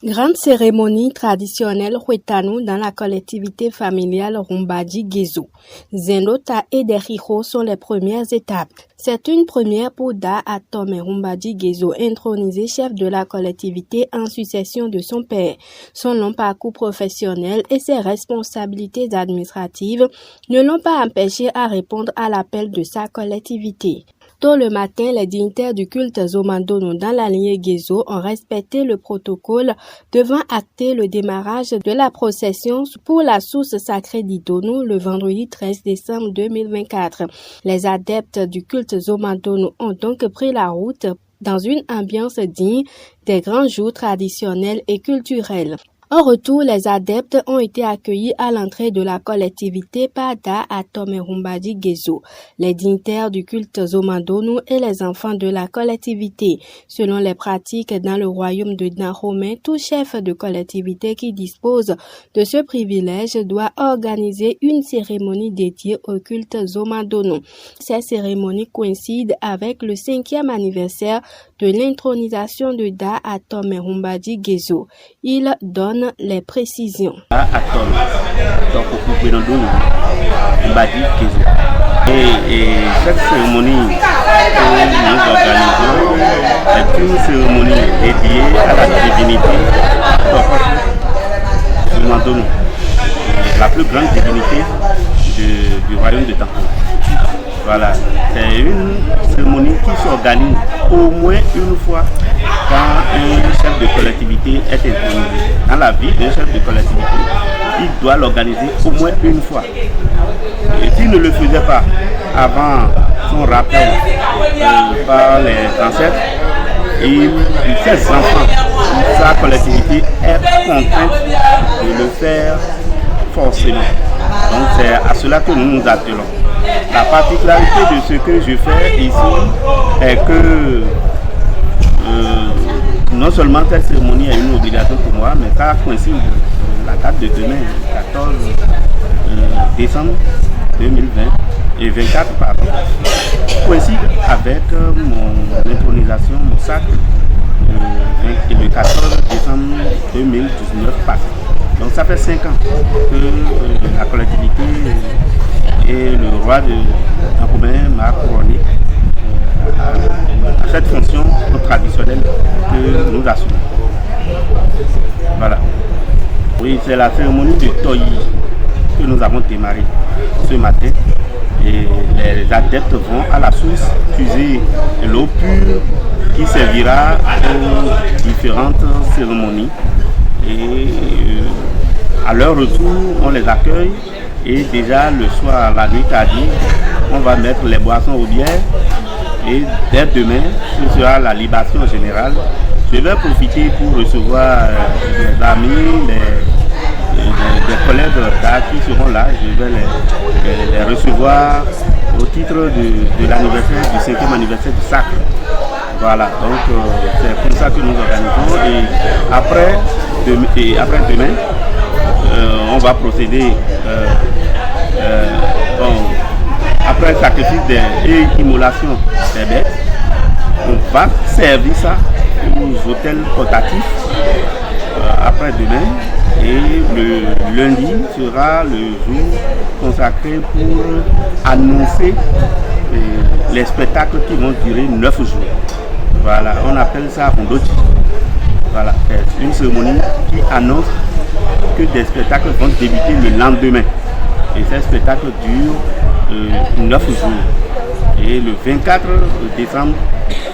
Grande cérémonie traditionnelle Huetano dans la collectivité familiale Rumbadi Gezo. Zenota et Derijo sont les premières étapes. C'est une première pour Da Atome Rumbadi Gezo, intronisé chef de la collectivité en succession de son père. Son long parcours professionnel et ses responsabilités administratives ne l'ont pas empêché à répondre à l'appel de sa collectivité. Tôt le matin, les dignitaires du culte Zomandono dans la lignée Gezo ont respecté le protocole devant acter le démarrage de la procession pour la source sacrée d'Idono le vendredi 13 décembre 2024. Les adeptes du culte Zomandono ont donc pris la route dans une ambiance digne des grands jours traditionnels et culturels. En retour, les adeptes ont été accueillis à l'entrée de la collectivité par Da Atome Rumbadi Gezo, les dignitaires du culte Zomandono et les enfants de la collectivité. Selon les pratiques dans le royaume de Dahomey, tout chef de collectivité qui dispose de ce privilège doit organiser une cérémonie dédiée au culte Zomandono. Ces cérémonies coïncident avec le 5e anniversaire de l'intronisation de Da Atome Rumbadi Gezo. Il donne les précisions. Da Atome, donc au Rumbadi Gezo. Et cette cérémonie que nous organisons est une cérémonie dédiée à la divinité Zomandono, la plus grande divinité du royaume de Dahomey. Voilà, c'est une cérémonie qui s'organise au moins une fois quand un chef de collectivité est intronisé. Dans la vie d'un chef de collectivité, il doit l'organiser au moins une fois. Et s'il ne le faisait pas avant son rappel par les ancêtres, ses enfants, sa collectivité est contrainte de le faire forcément. Donc c'est à cela que nous nous attelons. La particularité de ce que je fais ici est que non seulement cette cérémonie est une obligation pour moi, mais ça coïncide la date de demain, 14 décembre 2020 et 24 pardon, coïncide avec mon intronisation, mon sacre, le 14 décembre 2019 passé. Donc ça fait 5 ans que la collectivité et le roi de Dahomey m'a couronné à cette fonction traditionnelle que nous assumons. Voilà. Oui, c'est la cérémonie de Toyi que nous avons démarré ce matin. Et les adeptes vont à la source puiser l'eau pure qui servira aux différentes cérémonies. Et à leur retour, on les accueille. Et déjà le soir, la nuit tardive, on va mettre les boissons aux bières. Et dès demain, ce sera la libation générale. Je vais profiter pour recevoir des amis, des collègues d'art qui seront là. Je vais les recevoir au titre de l'anniversaire, du 5e anniversaire du sacre. Voilà, donc c'est comme ça que nous organisons. Et après demain, on va procéder après le sacrifice et immolation des bêtes. On va servir ça aux hôtels portatifs après-demain. Et le lundi sera le jour consacré pour annoncer les spectacles qui vont durer 9 jours. Voilà, on appelle ça Rondoti. Voilà, c'est une cérémonie qui annonce que des spectacles vont débuter le lendemain. Et ces spectacles durent 9 jours. Et le 24 décembre,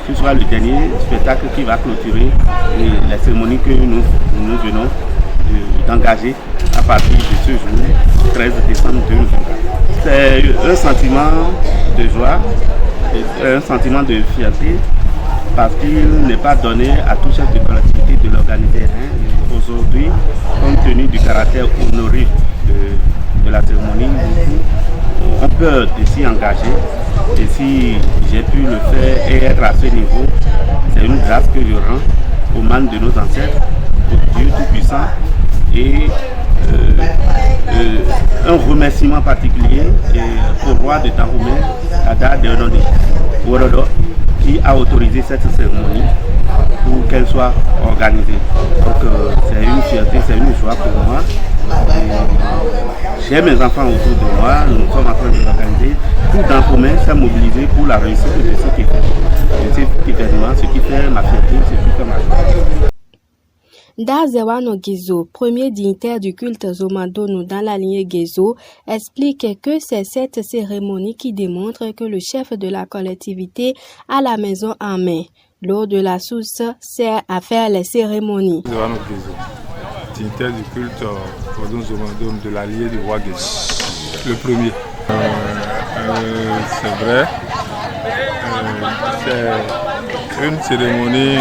ce sera le dernier spectacle qui va clôturer les cérémonies que nous venons d'engager à partir de ce jour, 13 décembre 2024. C'est un sentiment de joie, un sentiment de fierté, parce qu'il n'est pas donné à tout chef de collectivité de l'organiser. Aujourd'hui, compte tenu du caractère honoré de la cérémonie, on peut s'y engager. Et si j'ai pu le faire et être à ce niveau, c'est une grâce que je rends aux membres de nos ancêtres, au Dieu Tout-Puissant, et un remerciement particulier au roi de Dahomey, Ada Deononi, qui a autorisé cette cérémonie pour qu'elle soit organisée. Donc c'est une fierté, c'est une joie pour moi. J'ai mes enfants autour de moi, nous sommes en train de l'organiser. Tout en commun s'est mobilisé pour la réussite de cet événement, ce qui fait ma fierté, ce qui fait ma joie. Dazewano Gezo, premier dignitaire du culte Zomandono dans la lignée Gezo, explique que c'est cette cérémonie qui démontre que le chef de la collectivité a la maison en main. L'eau de la source sert à faire les cérémonies. Dazewano Gezo, dignitaire du culte Zomandono de la lignée du roi Gezo, le premier. C'est vrai, c'est une cérémonie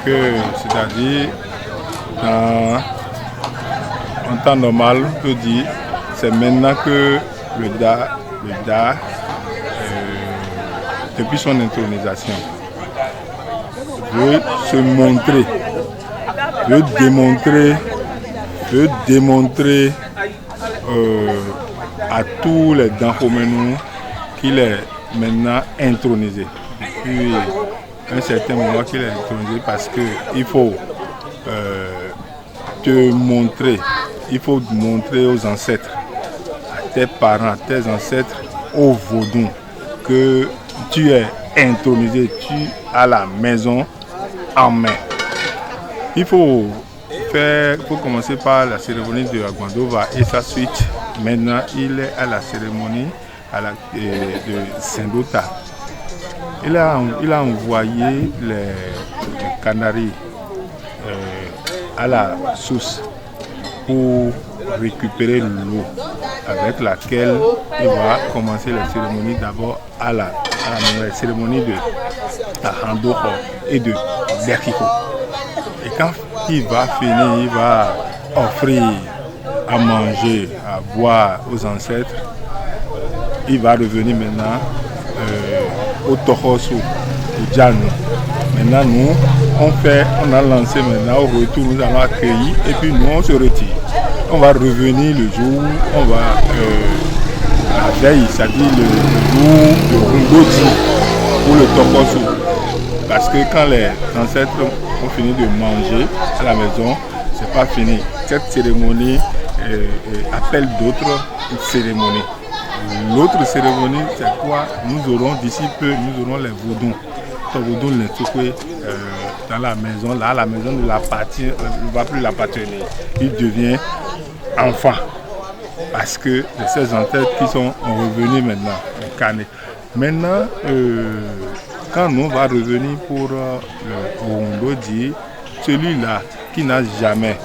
c'est-à-dire, en temps normal, on peut dire, c'est maintenant que le Da, depuis son intronisation, veut se montrer, veut démontrer à tous les Danhomenou qu'il est maintenant intronisé. Depuis un certain moment qu'il est intronisé parce qu'il faut montrer aux ancêtres, à tes parents, à tes ancêtres, aux Vaudous, que tu es intronisé, tu as la maison en main. Il faut commencer par la cérémonie de Agwandova et sa suite. Maintenant, il est à la cérémonie de Zendota. Il a envoyé les Canaries à la source pour récupérer l'eau avec laquelle il va commencer la cérémonie d'abord à la cérémonie de Handoko et de Berkiko. Et quand il va finir, il va offrir à manger, à boire aux ancêtres. Il va revenir maintenant au Tohosu, au Djano. Maintenant, nous, on a lancé maintenant au retour, nous allons accueillir et puis nous, on se retire. On va revenir le jour, on va la veille, c'est-à-dire le jour de Rungoti pour le Tohosu. Parce que quand les ancêtres ont fini de manger à la maison, c'est pas fini. Cette cérémonie appelle d'autres cérémonies. L'autre cérémonie, c'est quoi? Nous aurons d'ici peu, nous aurons les Vaudous. Les Vaudous, les Tsukwe, dans la maison. Là, la maison ne va plus l'appartenir. Il devient enfant. Parce que ces ancêtres qui sont revenus maintenant, incarnés. Maintenant, quand nous va revenir pour le Rondodi, celui-là qui n'a jamais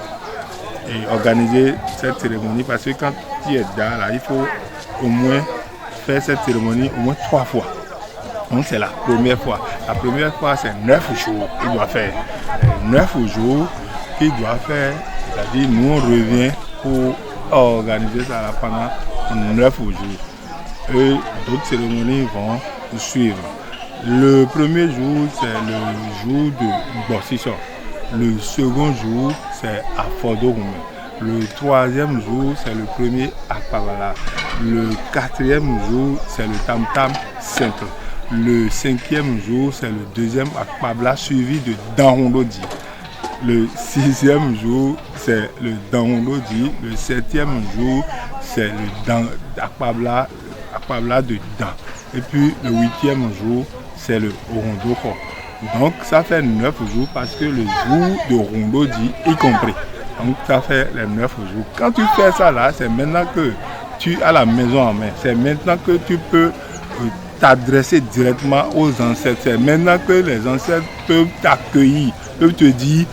organisé cette cérémonie, parce que quand tu es là, il faut au moins faire cette cérémonie au moins 3 fois. Donc c'est la première fois. La première fois c'est 9 jours. Il doit faire 9 jours qu'il doit faire. C'est-à-dire nous on revient pour organiser ça pendant 9 jours. Et d'autres cérémonies vont suivre. Le premier jour c'est le jour de Bossisson. Le second jour c'est à Fodorume. Le troisième jour, c'est le premier Akpabala. Le quatrième jour, c'est le Tam Tam Centre. Le cinquième jour, c'est le deuxième Akpabala suivi de Danhondodi. Le sixième jour, c'est le Danhondodi. Le septième jour, c'est le Akpabala de Dan. Et puis le huitième jour, c'est le Rondoko. Donc ça fait 9 jours parce que le jour de Rondodi y compris. Donc ça fait les 9 jours. Quand tu fais ça là, c'est maintenant que tu as la maison en main. C'est maintenant que tu peux t'adresser directement aux ancêtres. C'est maintenant que les ancêtres peuvent t'accueillir, peuvent te dire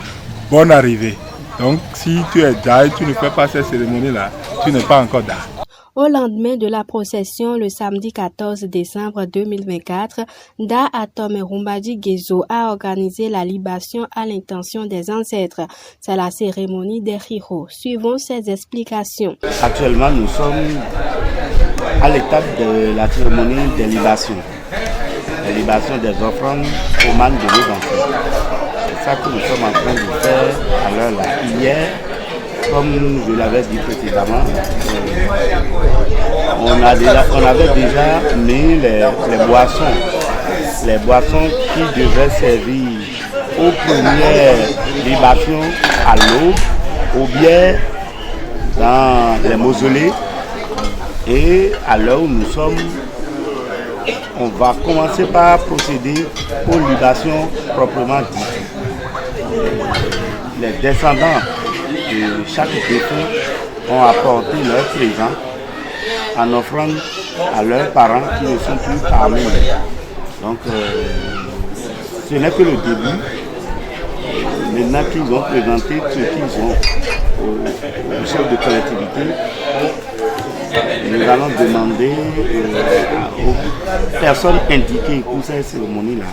bonne arrivée. Donc si tu es là et tu ne fais pas cette cérémonie là, tu n'es pas encore là. Au lendemain de la procession, le samedi 14 décembre 2024, Da Atome Rumbaji Gezo a organisé la libation à l'intention des ancêtres. C'est la cérémonie des Riro. Suivons ses explications. Actuellement, nous sommes à l'étape de la cérémonie des libations. La libation des offrandes aux mâles de nos enfants. C'est ça que nous sommes en train de faire à l'heure là. Hier, comme je l'avais dit précédemment, on avait déjà mis les boissons qui devaient servir aux premières libations à l'aube, ou bien dans les mausolées. Et à l'heure où nous sommes, on va commencer par procéder aux libations proprement dites. Les descendants de chaque défunt ont apporté leur présent en offrant à leurs parents qui ne sont plus parmi nous. Donc, ce n'est que le début. Maintenant qu'ils ont présenté ce qu'ils ont au chef de collectivité, nous allons demander aux personnes indiquées pour cette cérémonie-là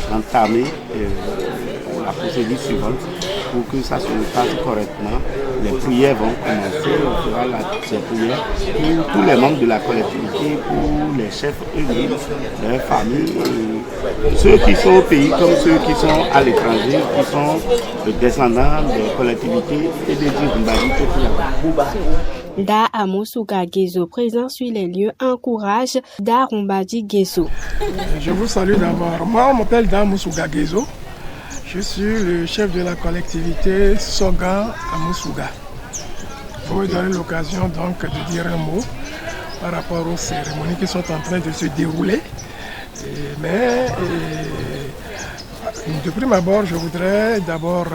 d'entamer la procédure suivante pour que ça se passe correctement. Les prières vont commencer, on fera ces prières pour tous les membres de la collectivité, pour les chefs eux-mêmes, leurs familles, ceux qui sont au pays comme ceux qui sont à l'étranger, qui sont les descendants des collectivités et des Rumbaji. Da Amosouga Gezo, présent sur les lieux, encourage Da Rumbaji Gezo. Je vous salue d'abord. Moi, on m'appelle Da Amosouga Gezo. Je suis le chef de la collectivité Sogan Amosouga. Vous me donnez l'occasion donc de dire un mot par rapport aux cérémonies qui sont en train de se dérouler. De prime abord, je voudrais d'abord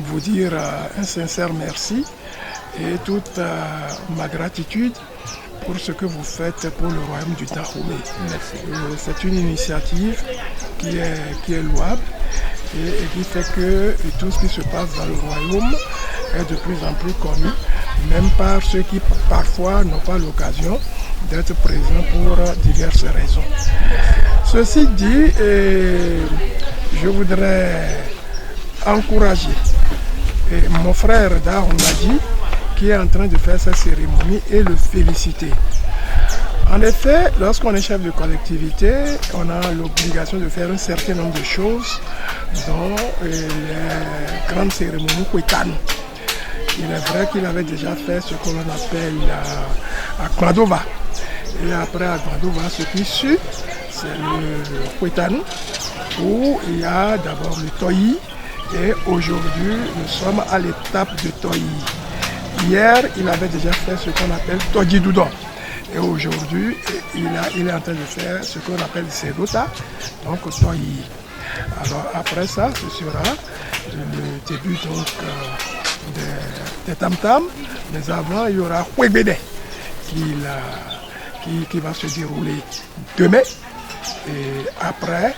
vous dire un sincère merci et toute ma gratitude pour ce que vous faites pour le royaume du Dahomey. C'est une initiative qui est louable et qui fait que tout ce qui se passe dans le royaume est de plus en plus connu, même par ceux qui parfois n'ont pas l'occasion d'être présents pour diverses raisons. Ceci dit, je voudrais encourager mon frère Da Rumbaji qui est en train de faire sa cérémonie et le féliciter. En effet, lorsqu'on est chef de collectivité, on a l'obligation de faire un certain nombre de choses dans les grandes cérémonies Kwetano. Il est vrai qu'il avait déjà fait ce que l'on appelle à Kmadova. Et après à Kmadova, ce qui suit, c'est le Kwetano, où il y a d'abord le Toyi. Et aujourd'hui, nous sommes à l'étape de Toyi. Hier, il avait déjà fait ce qu'on appelle Toji Doudon. Et aujourd'hui, il est en train de faire ce qu'on appelle Sedota, donc Toyi. Alors après ça, ce sera le début donc des tam-tam, mais avant il y aura Kwebede qui va se dérouler demain. Et après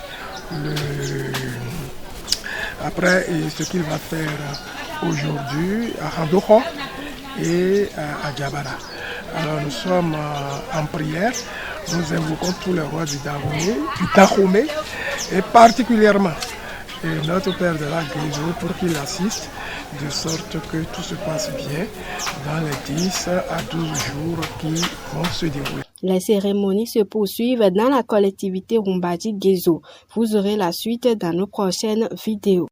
ce qu'il va faire aujourd'hui à Handoko et à Djabara. Alors nous sommes en prière, nous invoquons tous les rois du Dahomey et particulièrement notre Père de la Gezo pour qu'il assiste de sorte que tout se passe bien dans les 10 à 12 jours qui vont se dérouler. Les cérémonies se poursuivent dans la collectivité Rumbaji Gezo. Vous aurez la suite dans nos prochaines vidéos.